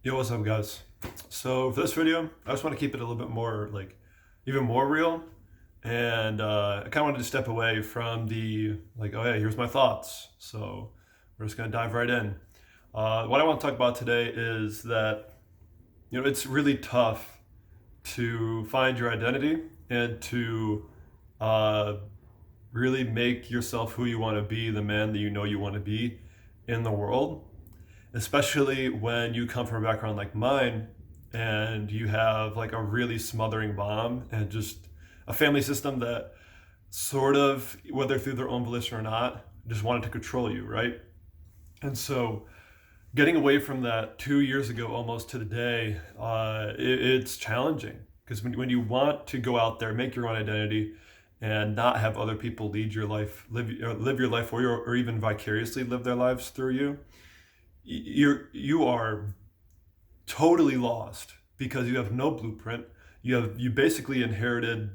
Yo, what's up, guys? So for this video, I just want to keep it a little bit more even more real, and I kind of wanted to step away from the oh yeah, here's my thoughts. So we're just gonna dive right in. What I want to talk about today is that it's really tough to find your identity and to uh, really make yourself who you want to be, the man that you know you want to be in the world, especially when you come from a background like mine and you have like a really smothering mom and just a family system that sort of, whether through their own volition or not, just wanted to control you, right? And so getting away from that 2 years ago almost to the day, it's challenging because when you want to go out there, make your own identity, and not have other people lead your life, live your life for you, or even vicariously live their lives through you, you are totally lost because you have no blueprint. You basically inherited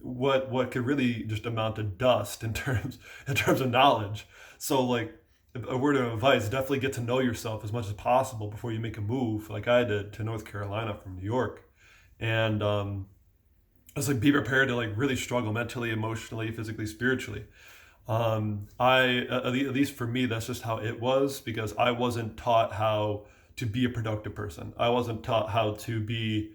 what could really just amount to dust in terms of knowledge. So like a word of advice, definitely get to know yourself as much as possible before you make a move like I did to North Carolina from New York. And I was like, be prepared to like really struggle mentally, emotionally, physically, spiritually. I at least for me, that's just how it was because I wasn't taught how to be a productive person. I wasn't taught how to be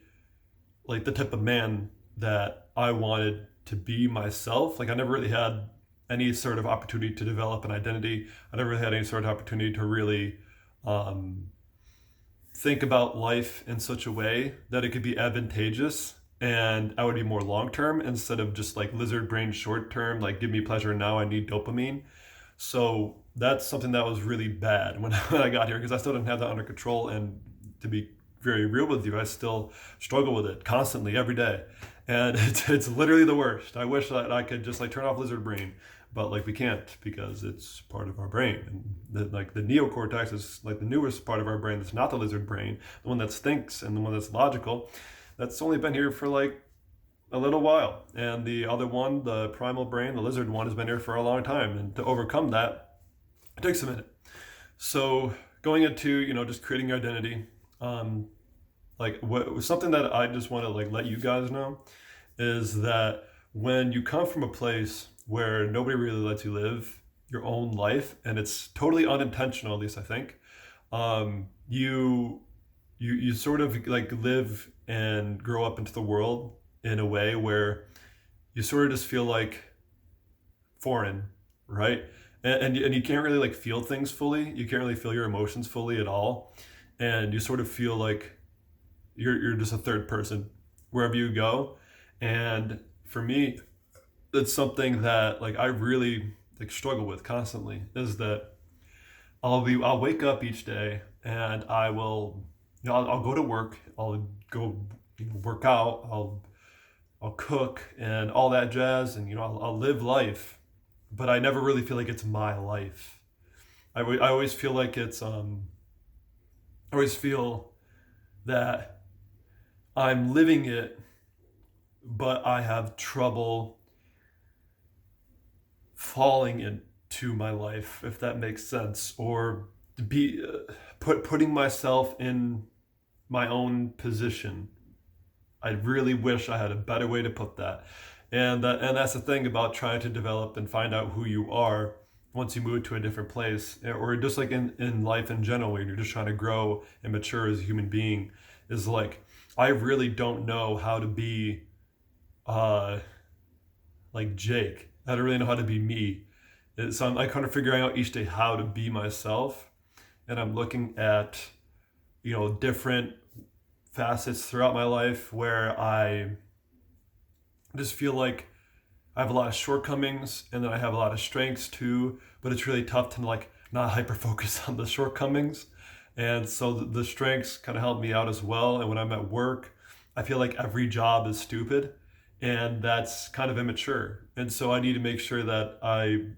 like the type of man that I wanted to be myself. Like I never really had any sort of opportunity to develop an identity. I never really had any sort of opportunity to really um, think about life in such a way that it could be advantageous and I would be more long term instead of just like lizard brain short term, like give me pleasure now, I need dopamine. So that's something that was really bad when, when I got here because I still didn't have that under control. And to be very real with you, I still struggle with it constantly every day. And it's literally the worst. I wish that I could just like turn off lizard brain, but like we can't because it's part of our brain. And the neocortex is like the newest part of our brain that's not the lizard brain, the one that thinks and the one that's logical. That's only been here for like a little while. And the other one, the primal brain, the lizard one, has been here for a long time. And to overcome that, it takes a minute. So going into, just creating your identity, like what something that I just want to like let you guys know is that when you come from a place where nobody really lets you live your own life and it's totally unintentional, at least I think, you sort of like live and grow up into the world in a way where you sort of just feel like foreign, right? And you can't really like feel things fully. You can't really feel your emotions fully at all, and you sort of feel like you're just a third person wherever you go. And for me, it's something that like I really like struggle with constantly. Is that I'll wake up each day and I will I'll go to work. I'll go work out. I'll cook and all that jazz, and I'll live life, but I never really feel like it's my life. I always feel like it's I always feel that I'm living it, but I have trouble falling into my life, if that makes sense, or be putting myself in my own position. I really wish I had a better way to put that. And that's the thing about trying to develop and find out who you are once you move to a different place, or just like in life in general, when you're just trying to grow and mature as a human being, is like I really don't know how to be uh, like Jake. I don't really know how to be me. So I'm like kind of figuring out each day how to be myself, and I'm looking at different facets throughout my life where I just feel like I have a lot of shortcomings and then I have a lot of strengths too, but it's really tough to like not hyper focus on the shortcomings. And so the strengths kind of help me out as well. And when I'm at work, I feel like every job is stupid and that's kind of immature. And so I need to make sure that I,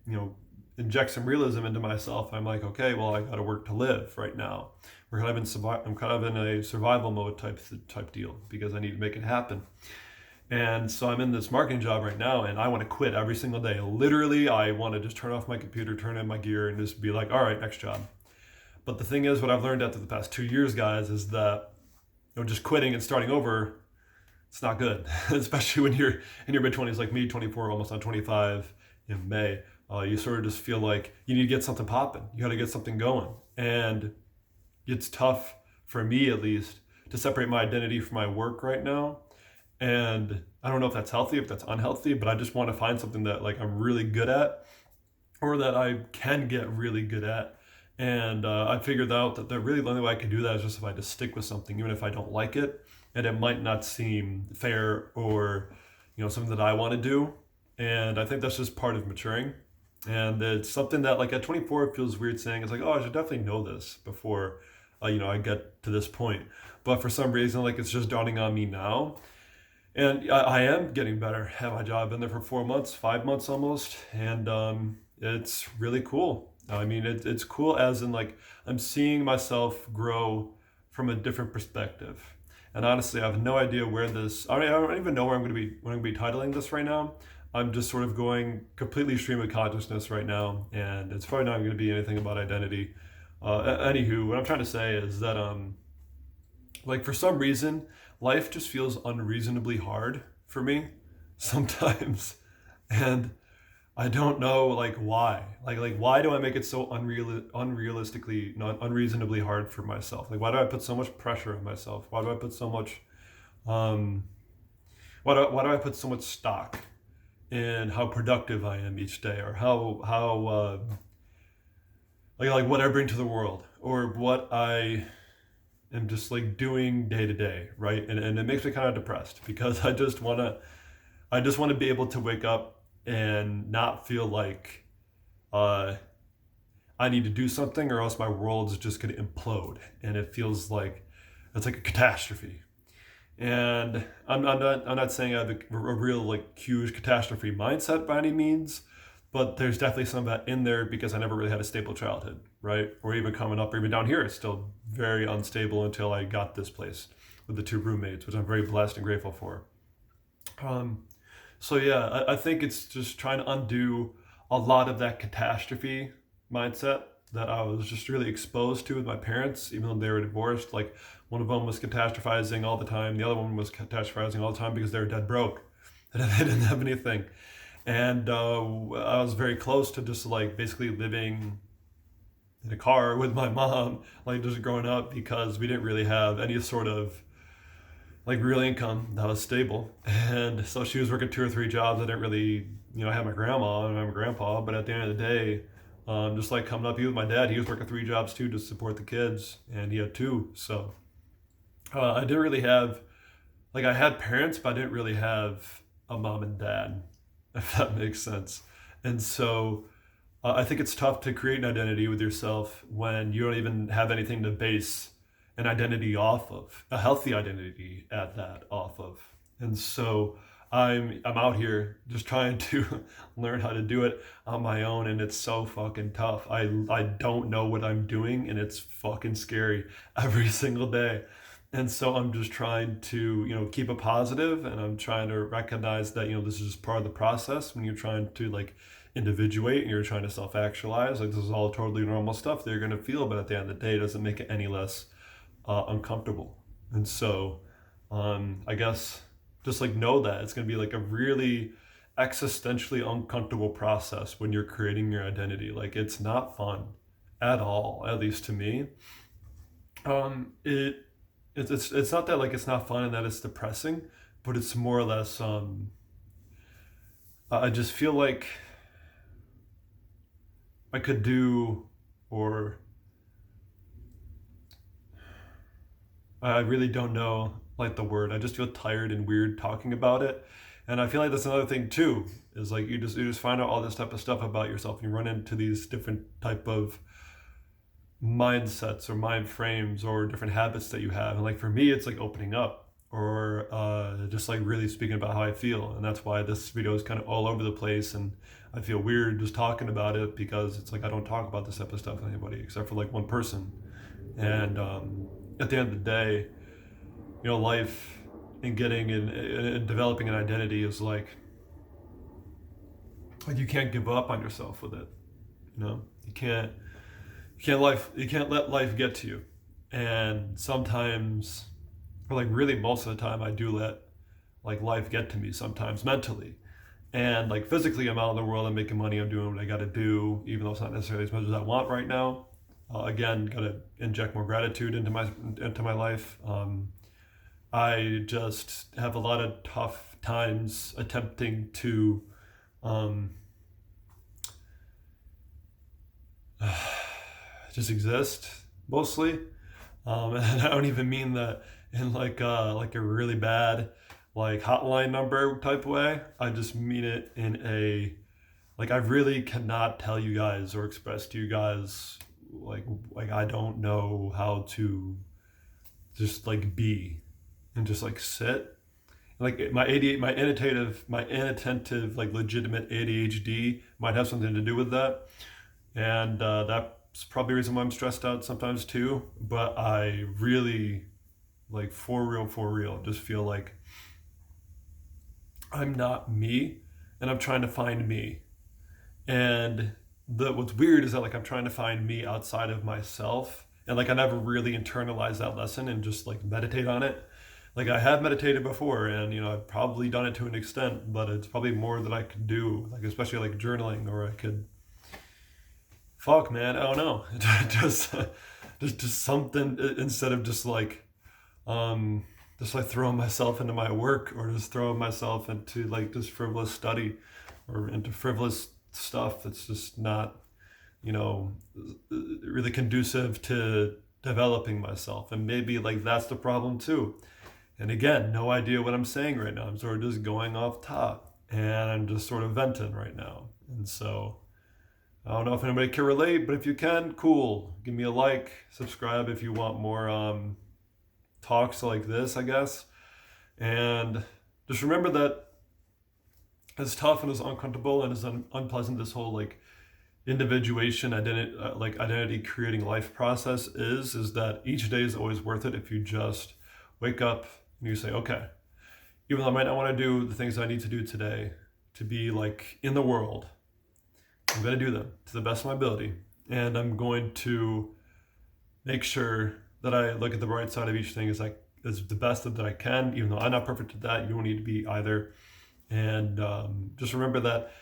inject some realism into myself. I'm like, okay, well, I got to work to live right now. I'm kind of in a survival mode type deal because I need to make it happen. And so I'm in this marketing job right now and I want to quit every single day. Literally, I want to just turn off my computer, turn in my gear, and just be like, all right, next job. But the thing is, what I've learned after the past 2 years, guys, is that just quitting and starting over, it's not good, especially when you're in your mid 20s, like me, 24, almost on 25 in May. You sort of just feel like you need to get something popping. You got to get something going, and it's tough for me, at least, to separate my identity from my work right now. And I don't know if that's healthy, if that's unhealthy, but I just want to find something that like I'm really good at, or that I can get really good at. And I figured out that really the only way I can do that is just if I just stick with something, even if I don't like it, and it might not seem fair or something that I want to do. And I think that's just part of maturing. And it's something that like at 24 it feels weird saying. It's like, oh, I should definitely know this before I get to this point. But for some reason, like, it's just dawning on me now. And I am getting better at my job. I've been there for 4 months, 5 months almost, and it's really cool. I mean, it's cool as in like I'm seeing myself grow from a different perspective. And honestly, I have no idea where this. I don't even know where I'm going to be when I'm going to be titling this right now. I'm just sort of going completely stream of consciousness right now, and it's probably not going to be anything about identity. Anywho, what I'm trying to say is that like for some reason, life just feels unreasonably hard for me sometimes, and I don't know like why. Like why do I make it so unrealistically, not unreasonably hard for myself? Like why do I put so much pressure on myself? Why do I put so much um why do I put so much stock in how productive I am each day, or how like what I bring to the world, or what I am just like doing day to day, right? And it makes me kind of depressed because I just want to be able to wake up and not feel like uh, I need to do something, or else my world's just going to implode, and it feels like it's like a catastrophe. And I'm not saying I have a real like huge catastrophe mindset by any means, but there's definitely some of that in there because I never really had a stable childhood, right? Or even coming up, or even down here, it's still very unstable until I got this place with the two roommates, which I'm very blessed and grateful for. Um, so yeah, I think it's just trying to undo a lot of that catastrophe mindset that I was just really exposed to with my parents, even though they were divorced. Like one of them was catastrophizing all the time, the other one was catastrophizing all the time because they were dead broke. They didn't have anything. And I was very close to just like basically living in a car with my mom, like just growing up, because we didn't really have any sort of like real income that was stable. And so she was working 2 or 3 jobs. I didn't really, I had my grandma and my grandpa, but at the end of the day, just like coming up, he was my dad. He was working 3 jobs too to support the kids, and he had two. So I didn't really have, like, I had parents, but I didn't really have a mom and dad, if that makes sense. And so I think it's tough to create an identity with yourself when you don't even have anything to base an identity off of, a healthy identity at that off of. And so I'm out here just trying to learn how to do it on my own, and it's so fucking tough. I don't know what I'm doing, and it's fucking scary every single day. And so I'm just trying to, keep it positive, and I'm trying to recognize that, this is just part of the process when you're trying to like individuate and you're trying to self-actualize. Like this is all totally normal stuff that you're going to feel, but at the end of the day, it doesn't make it any less uncomfortable. And so I guess just like know that it's going to be like a really existentially uncomfortable process when you're creating your identity. Like it's not fun at all, at least to me. It's not that like it's not fun and that it's depressing, but it's more or less I just feel like I could do, or I really don't know like the word. I just feel tired and weird talking about it. And I feel like that's another thing too, is like you just find out all this type of stuff about yourself, and you run into these different type of mindsets or mind frames or different habits that you have. And like for me, it's like opening up, or just like really speaking about how I feel. And that's why this video is kind of all over the place, and I feel weird just talking about it, because it's like I don't talk about this type of stuff with anybody except for like one person. And at the end of the day, life and getting and developing an identity is like you can't give up on yourself with it. You can't you can't let life get to you. And sometimes, or like really most of the time, I do let like life get to me sometimes mentally. And like physically, I'm out in the world, I'm making money, I'm doing what I got to do, even though it's not necessarily as much as I want right now. Again, got to inject more gratitude into my life. I just have a lot of tough times attempting to um, just exist mostly. And I don't even mean that in like a really bad like hotline number type way. I just mean it in a like I really cannot tell you guys or express to you guys like I don't know how to just like be and just like sit. Like my ADHD, my inattentive, like legitimate ADHD might have something to do with that, and that's probably the reason why I'm stressed out sometimes too. But I really, like for real, just feel like I'm not me, and I'm trying to find me. And what's weird is that like I'm trying to find me outside of myself, and like I never really internalized that lesson and just like meditate on it. Like I have meditated before, and I've probably done it to an extent, but it's probably more that I could do, like especially like journaling, or I could fuck man, I don't know. Just something instead of um just like throwing myself into my work, or just throwing myself into like just frivolous study or into frivolous stuff that's just not you know really conducive to developing myself. And maybe like that's the problem too. And again, no idea what I'm saying right now. I'm sort of just going off top, and I'm just sort of venting right now. And so I don't know if anybody can relate, but if you can, cool. Give me a like, subscribe if you want more talks like this, I guess. And just remember that as tough and as uncomfortable and as unpleasant this whole like individuation identity creating life process is that each day is always worth it if you just wake up and you say, okay, even though I might not want to do the things I need to do today to be like in the world, I'm going to do them to the best of my ability. And I'm going to make sure that I look at the bright side of each thing as the best that I can, even though I'm not perfect at that. You don't need to be either. And just remember that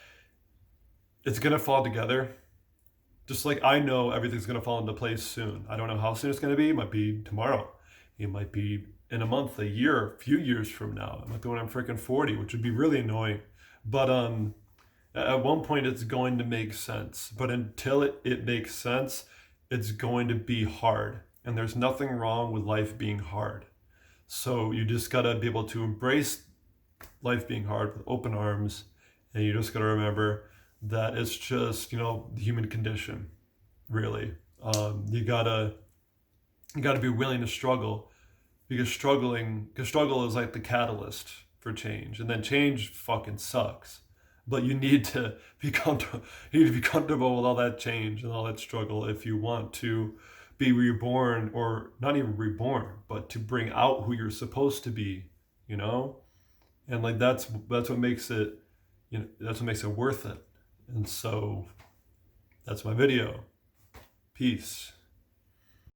it's going to fall together. Just like I know everything's going to fall into place soon. I don't know how soon it's going to be. It might be tomorrow. It might be in a month, a year, a few years from now. It might be when I'm freaking 40, which would be really annoying. But at one point, it's going to make sense. But until it makes sense, it's going to be hard. And there's nothing wrong with life being hard. So you just got to be able to embrace life being hard with open arms. And you just got to remember that it's just, the human condition, really. You gotta be willing to struggle, because struggle is like the catalyst for change, and then change fucking sucks. But you need to be comfortable. You need to be comfortable with all that change and all that struggle if you want to be reborn, or not even reborn, but to bring out who you're supposed to be. And like that's what makes it. That's what makes it worth it. And so that's my video. Peace.